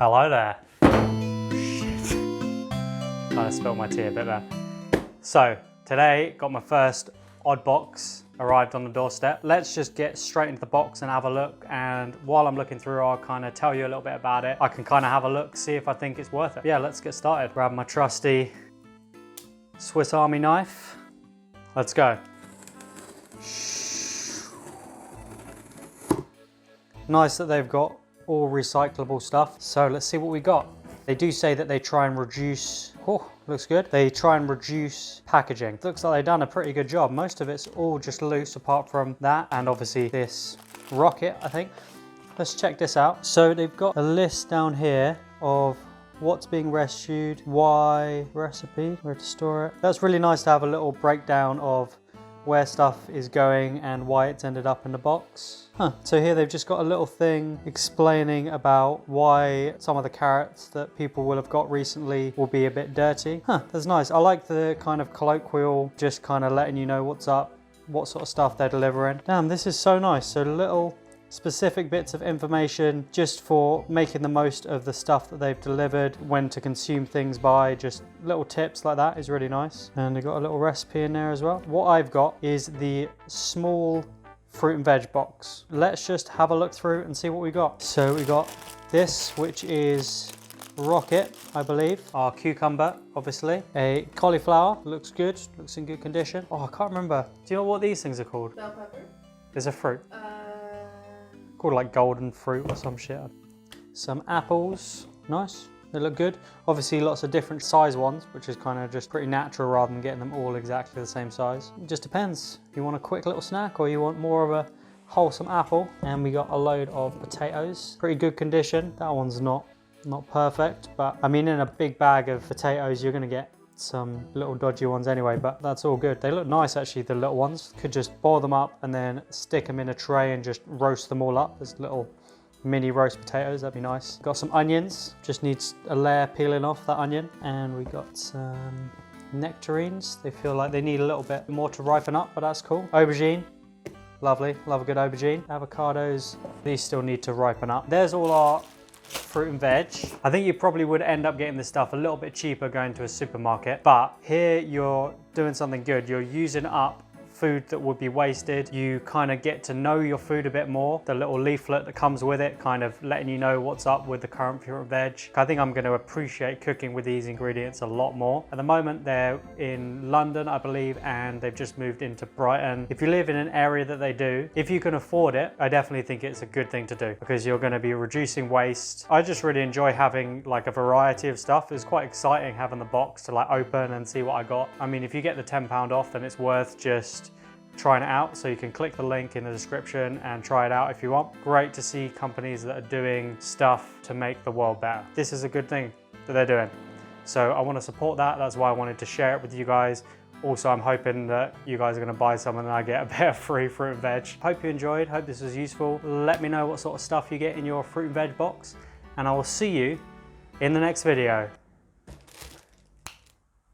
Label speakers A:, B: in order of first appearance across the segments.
A: Hello there. Shit. Kind of spilled my tea a bit there. So today got my first odd box arrived on the doorstep. Let's just get straight into the box and have a look, and while I'm looking through I'll kind of tell you a little bit about it. I can kind of have a look, see if I think it's worth it. Yeah, let's get started. Grab my trusty Swiss Army knife. Let's go. Nice that they've got all recyclable stuff. So let's see what we got. They do say that they try and reduce, oh, looks good. They try and reduce packaging. Looks like they've done a pretty good job. Most of it's all just loose apart from that and obviously this rocket, I think. Let's check this out. So they've got a list down here of what's being rescued, why, recipe, where to store it. That's really nice to have a little breakdown of where stuff is going and why it's ended up in the box. So here they've just got a little thing explaining about why some of the carrots that people will have got recently will be a bit dirty. That's nice. I like the kind of colloquial, just kind of letting you know what's up, what sort of stuff they're delivering. Damn, this is so nice. So little specific bits of information just for making the most of the stuff that they've delivered, when to consume things by, just little tips like that is really nice. And they've got a little recipe in there as well. What I've got is the small fruit and veg box. Let's just have a look through and see what we got. So we got this, which is rocket, I believe. Our cucumber, obviously. A cauliflower, looks good, looks in good condition. Oh, I can't remember. Do you know what these things are called?
B: Bell pepper.
A: There's a fruit. Called like golden fruit or some shit. Some apples, nice, they look good. Obviously lots of different size ones, which is kind of just pretty natural rather than getting them all exactly the same size. It just depends. You want a quick little snack or you want more of a wholesome apple. And we got a load of potatoes, pretty good condition. That one's not perfect, but I mean in a big bag of potatoes you're gonna get some little dodgy ones anyway, but that's all good. They look nice actually, the little ones. Could just boil them up and then stick them in a tray and just roast them all up. There's little mini roast potatoes, that'd be nice. Got some onions, just needs a layer peeling off that onion. And we got some nectarines. They feel like they need a little bit more to ripen up, but that's cool. Aubergine, lovely, love a good aubergine. Avocados, these still need to ripen up. There's all our fruit and veg. I think you probably would end up getting this stuff a little bit cheaper going to a supermarket, but here you're doing something good. You're using up food that would be wasted. You kind of get to know your food a bit more. The little leaflet that comes with it, kind of letting you know what's up with the current fruit and veg. I think I'm going to appreciate cooking with these ingredients a lot more. At the moment they're in London, I believe, and they've just moved into Brighton. If you live in an area that they do, if you can afford it, I definitely think it's a good thing to do because you're going to be reducing waste. I just really enjoy having like a variety of stuff. It's quite exciting having the box to like open and see what I got. I mean, if you get the £10 off, then it's worth just trying it out. So you can click the link in the description and try it out if you want. Great to see companies that are doing stuff to make the world better. This is a good thing that they're doing. So I want to support that. That's why I wanted to share it with you guys. Also, I'm hoping that you guys are going to buy some and I get a bit of free fruit and veg. Hope you enjoyed. Hope this was useful. Let me know what sort of stuff you get in your fruit and veg box, and I will see you in the next video.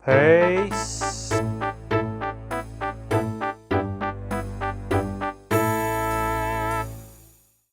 A: Peace.